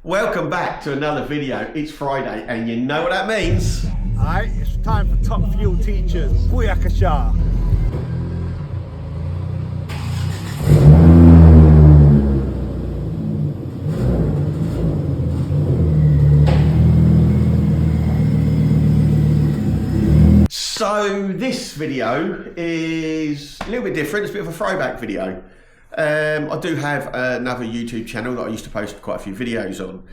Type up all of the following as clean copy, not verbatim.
Welcome back to another video. It's Friday and you know what that means. Alright, it's time for Top Fuel Teachers. Booyakasha. So this video is a little bit different. It's a bit of a throwback video. I do have another YouTube channel that I used to post quite a few videos on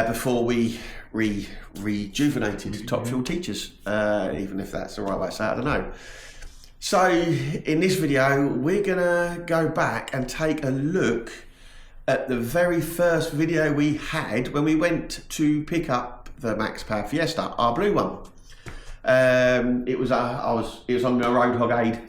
before we rejuvenated Top Fuel Teachers, even if that's the right way to say it, I don't know. So in this video, we're gonna go back and take a look at the very first video we had when we went to pick up the Max Power Fiesta, our blue one. It was on the Roadhog Aid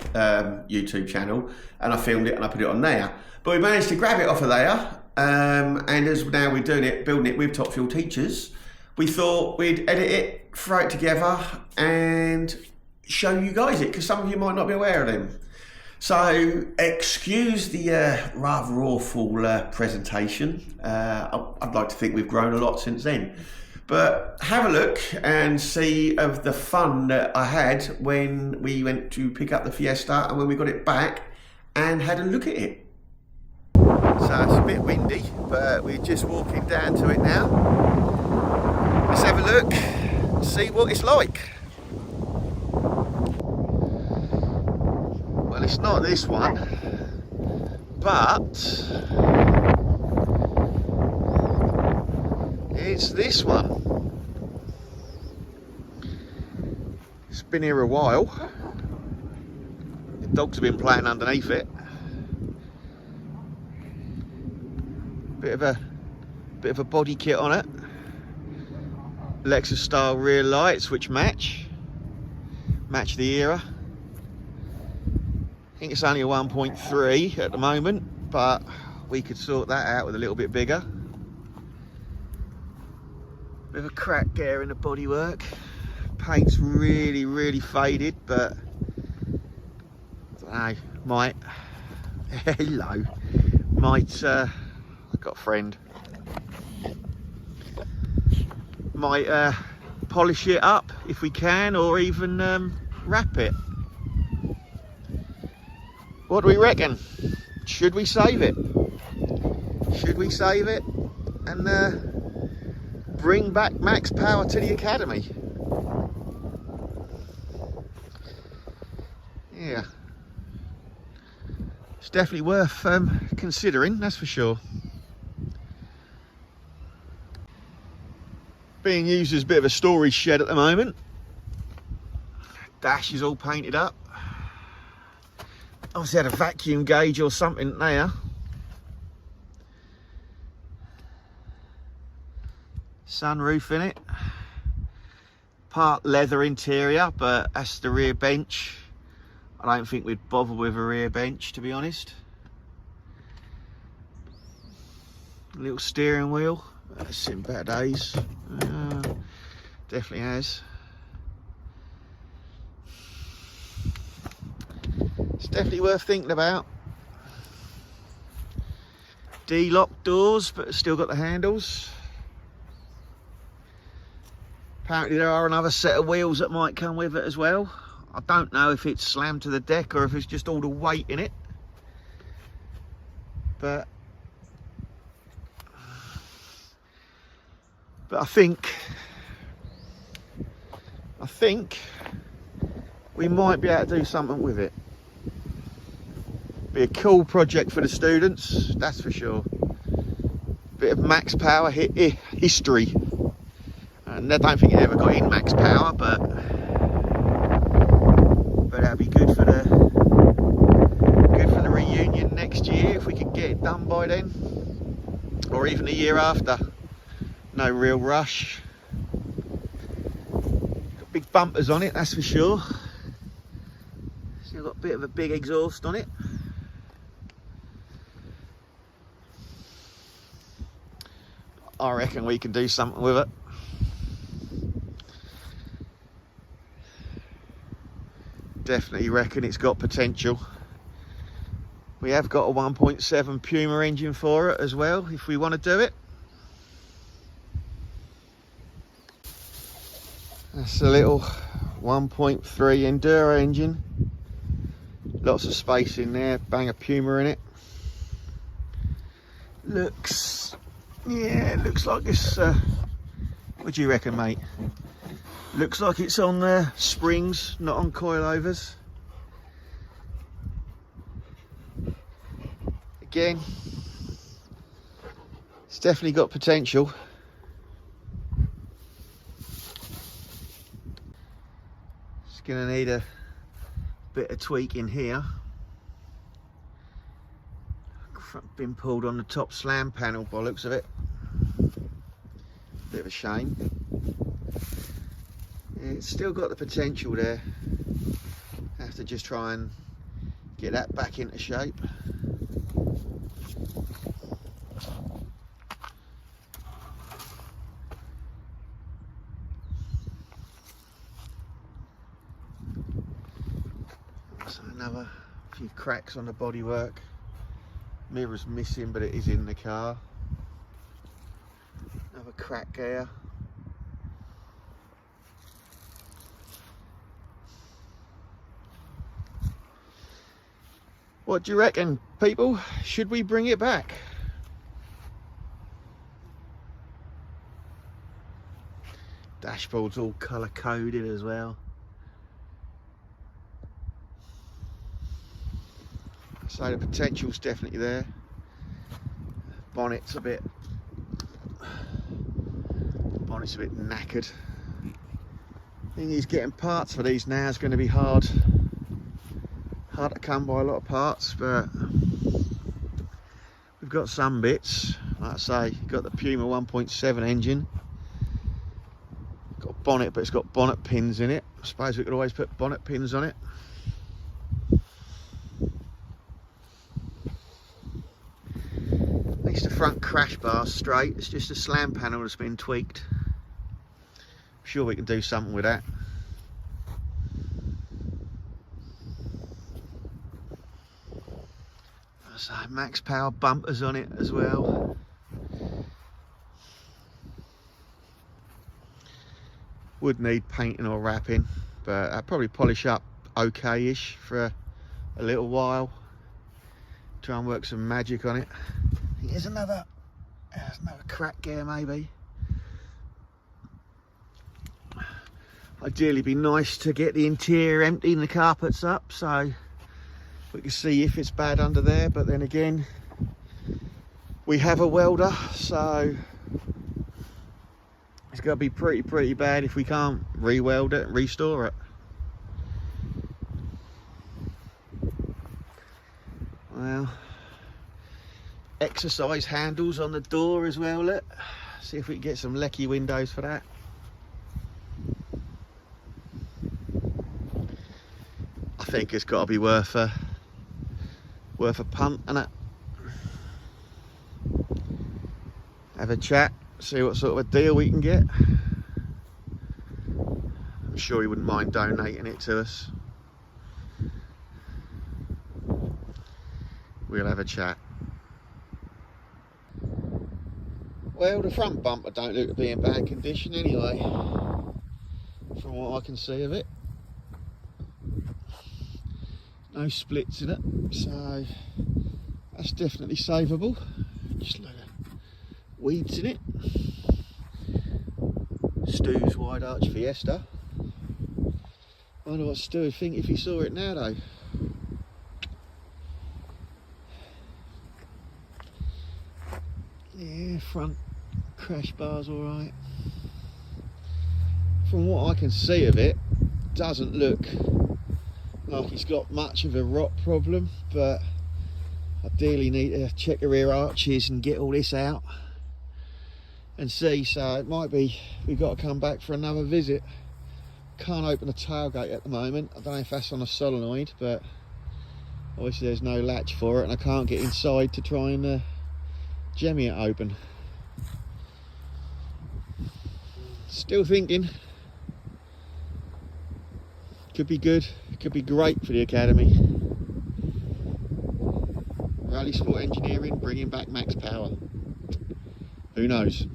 YouTube channel, and I filmed it and I put it on there. But we managed to grab it off of there, and as now we're doing it, building it with Top Fuel Teachers, we thought we'd edit it, throw it together, and show you guys it, because some of you might not be aware of them. So excuse the rather awful presentation. I'd like to think we've grown a lot since then. But have a look and see of the fun that I had when we went to pick up the Fiesta and when we got it back and had a look at it. So it's a bit windy, but we're just walking down to it now. Let's have a look and see what it's like. Well, it's not this one, but it's this one. It's been here a while. The dogs have been playing underneath it. Bit of a body kit on it. Lexus style rear lights which match the era. I think it's only a 1.3 at the moment, but we could sort that out with a little bit bigger. Bit of a crack there in the bodywork. Paint's really faded, but I don't know, I've got a friend. Might polish it up if we can, or even wrap it. What do we reckon? Should we save it? Should we save it and bring back Max Power to the Academy? Yeah, it's definitely worth considering, that's for sure. Being used as a bit of a storage shed at the moment. Dash is all painted up. Obviously had a vacuum gauge or something there. Sunroof in it. Part leather interior, but that's the rear bench. I don't think we'd bother with a rear bench, to be honest. A little steering wheel. That's seen better days. Definitely has. It's definitely worth thinking about. D-lock doors, but still got the handles. Apparently there are another set of wheels that might come with it as well. I don't know if it's slammed to the deck or if it's just all the weight in it. But I think we might be able to do something with it. Be a cool project for the students, that's for sure. Bit of Max Power history. And I don't think it ever got in Max Power, but that'd be good for the reunion next year if we could get it done by then, or even a year after. No real rush. Got big bumpers on it, that's for sure. Still got a bit of a big exhaust on it. I reckon we can do something with it. Definitely reckon it's got potential. We have got a 1.7 Puma engine for it as well, if we want to do it. That's a little 1.3 Enduro engine. Lots of space in there, bang a Puma in it. Looks like it's, what do you reckon, mate? Looks like it's on springs, not on coilovers. Again, it's definitely got potential. It's gonna need a bit of tweaking here. Been pulled on the top slam panel by the looks of it. Bit of a shame. It's still got the potential there. Have to just try and get that back into shape. So another few cracks on the bodywork. Mirror's missing, but it is in the car. Another crack there. What do you reckon, people? Should we bring it back? Dashboard's all colour coded as well. So the potential's definitely there. Bonnet's a bit knackered. Thing is, getting parts for these now is going to be hard to come by a lot of parts, but we've got some bits. Like I say, got the Puma 1.7 engine. Got a bonnet, but it's got bonnet pins in it. I suppose we could always put bonnet pins on it. At least the front crash bar's straight. It's just a slam panel that's been tweaked. I'm sure we can do something with that. So max power bumpers on it as well. Would need painting or wrapping, but I'd probably polish up okay-ish for a little while. Try and work some magic on it. There's another crack there maybe. Ideally be nice to get the interior empty and the carpets up so we can see if it's bad under there, but then again, we have a welder, so it's got to be pretty bad if we can't re-weld it and restore it. Well, exercise handles on the door as well, look. See if we can get some lecky windows for that. I think it's got to be worth a punt, innit? Have a chat, see what sort of a deal we can get. I'm sure he wouldn't mind donating it to us. We'll have a chat. Well, the front bumper don't look to be in bad condition anyway, from what I can see of it. No splits in it, so that's definitely savable. Just a load of weeds in it. Stu's wide arch Fiesta. I wonder what Stu would think if he saw it now though. Yeah, front crash bar's alright. From what I can see of it, doesn't look like he's got much of a rot problem, but ideally need to check the rear arches and get all this out and see. So it might be we've got to come back for another visit. Can't open the tailgate at the moment. I don't know if that's on a solenoid, but obviously there's no latch for it and I can't get inside to try and jemmy it open. Still thinking could be good, could be great for the academy. Rally Sport Engineering bringing back max power. Who knows?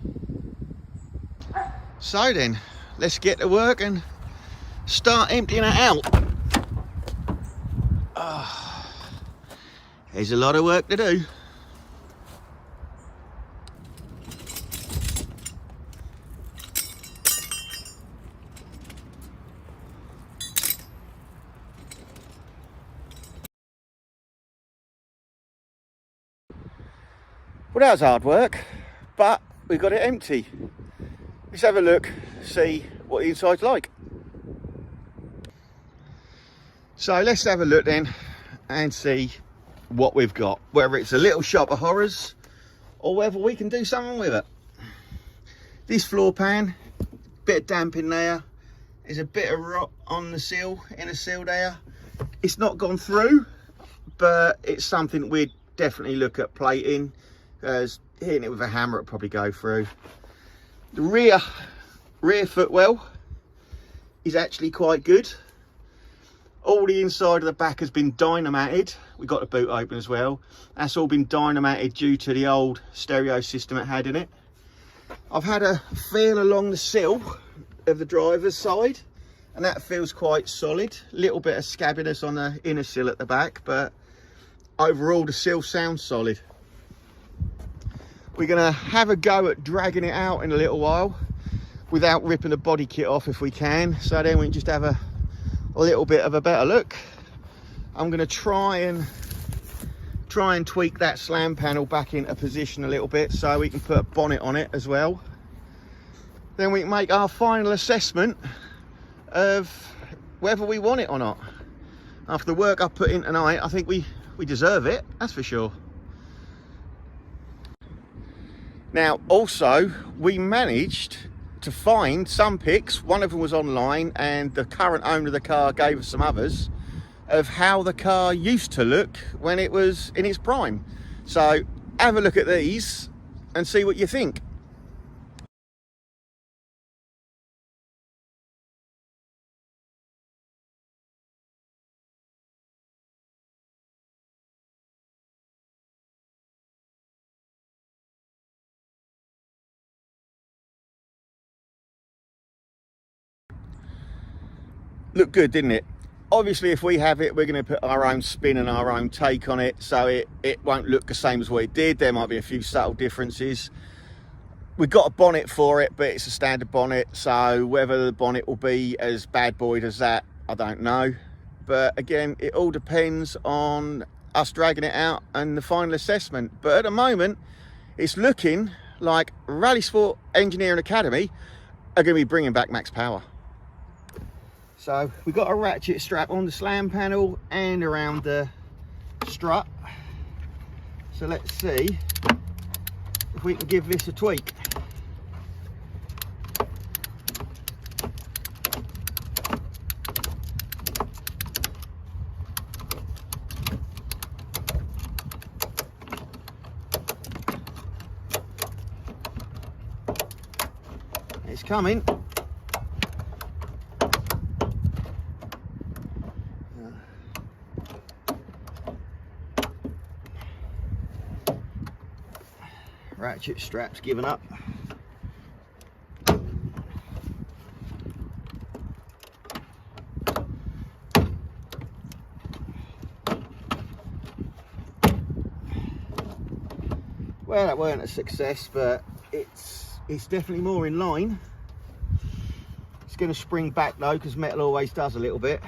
So then, let's get to work and start emptying it out. There's a lot of work to do. Well, that was hard work, but we got it empty. Let's have a look, see what the inside's like. So let's have a look then and see what we've got, whether it's a little shop of horrors or whether we can do something with it. This floor pan, bit of damp in there. There's a bit of rot on the sill, inner sill there. It's not gone through, but it's something we'd definitely look at plating, as hitting it with a hammer it'll probably go through. The rear footwell is actually quite good. All the inside of the back has been dynamited. We got the boot open as well. That's all been dynamited due to the old stereo system it had in it. I've had a feel along the sill of the driver's side, and that feels quite solid. A little bit of scabbiness on the inner sill at the back, but overall the sill sounds solid. We're gonna have a go at dragging it out in a little while without ripping the body kit off if we can, so then we can just have a little bit of a better look. I'm gonna try and tweak that slam panel back into position a little bit so we can put a bonnet on it as well. Then we can make our final assessment of whether we want it or not. After the work I've put in tonight, I think we deserve it, that's for sure. Now, also, we managed to find some pics. One of them was online, and the current owner of the car gave us some others of how the car used to look when it was in its prime. So have a look at these and see what you think. Looked good, didn't it? Obviously, if we have it, we're going to put our own spin and our own take on it, so it won't look the same as what it did. There might be a few subtle differences. We've got a bonnet for it, but it's a standard bonnet, so whether the bonnet will be as bad boyed as that, I don't know. But again, it all depends on us dragging it out and the final assessment. But at the moment, it's looking like Rally Sport Engineering Academy are going to be bringing back max power. So we've got a ratchet strap on the slam panel and around the strut. So let's see if we can give this a tweak. It's coming. Ratchet strap's given up. Well, that weren't a success, but it's definitely more in line. It's going to spring back though, because metal always does a little bit.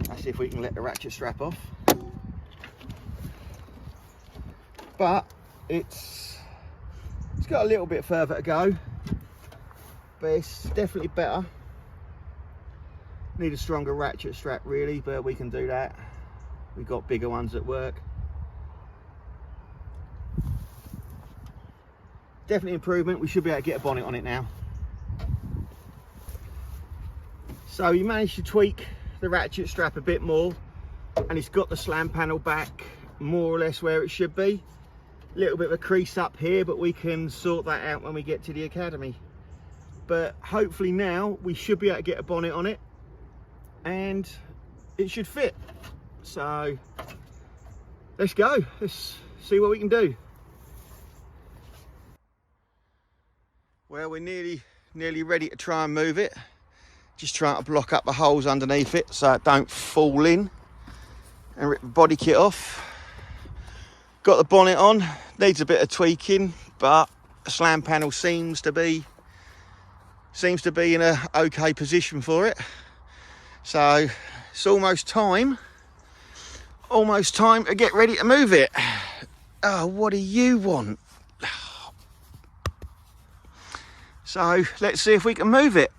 Let's see if we can let the ratchet strap off. But it's got a little bit further to go, but it's definitely better. Need a stronger ratchet strap really, but we can do that. We've got bigger ones at work. Definitely improvement. We should be able to get a bonnet on it now. So you managed to tweak the ratchet strap a bit more, and it's got the slam panel back more or less where it should be. A little bit of a crease up here, but we can sort that out when we get to the academy. But hopefully now we should be able to get a bonnet on it and it should fit. So let's go, let's see what we can do. Well, we're nearly ready to try and move it. Just trying to block up the holes underneath it so it don't fall in and rip the body kit off. Got the bonnet on, needs a bit of tweaking, but the slam panel seems to be in a okay position for it. So it's almost time to get ready to move it. Oh, what do you want? So let's see if we can move it.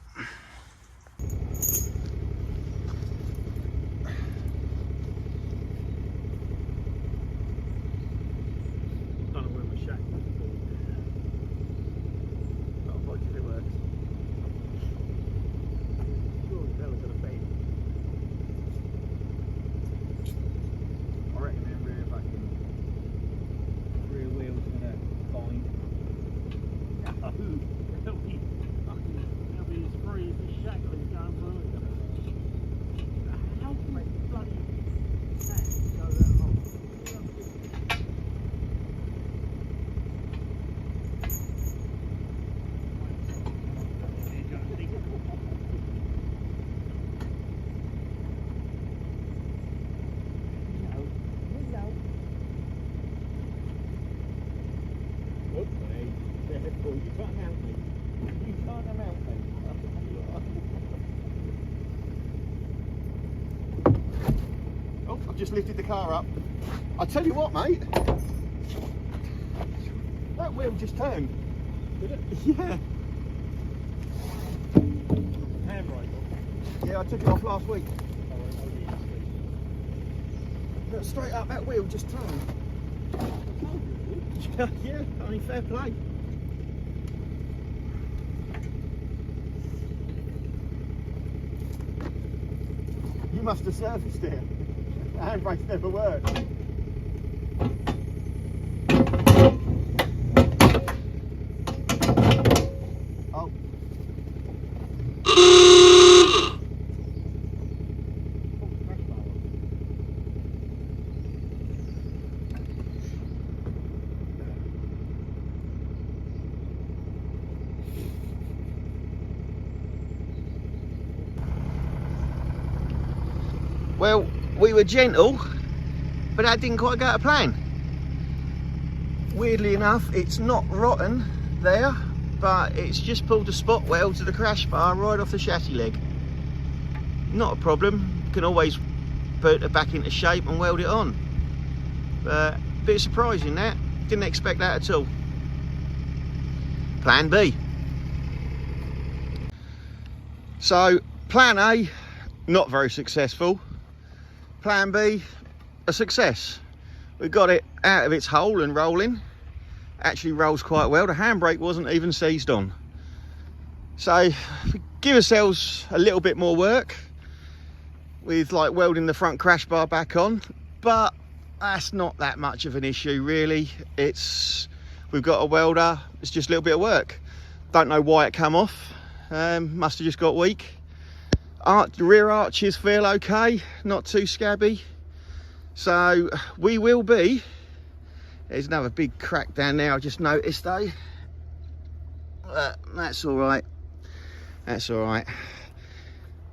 Oh, I've just lifted the car up. I tell you what, mate, that wheel just turned. Did it? Yeah. Handbrake off? Yeah, I took it off last week. Look, straight up, that wheel just turned. Yeah, I mean, fair play. You must have serviced it. The handbrake's never worked. Oh. Well, we were gentle, but that didn't quite go to plan. Weirdly enough, it's not rotten there, but it's just pulled the spot weld to the crash bar right off the chassis leg. Not a problem, you can always put it back into shape and weld it on. But a bit surprising that, didn't expect that at all. Plan B. So, plan A, not very successful. Plan B, a success. We got it out of its hole and rolling. Actually rolls quite well. The handbrake wasn't even seized on. So we give ourselves a little bit more work with like welding the front crash bar back on, but that's not that much of an issue really. We've got a welder, it's just a little bit of work. Don't know why it come off. Must have just got weak. The rear arches feel okay, not too scabby. So we will be, there's another big crack down there I just noticed though. That's all right, that's all right.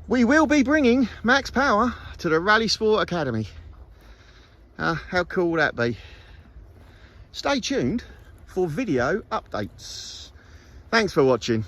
We will be bringing Max Power to the Rally Sport Academy. How cool will that be? Stay tuned for video updates. Thanks for watching.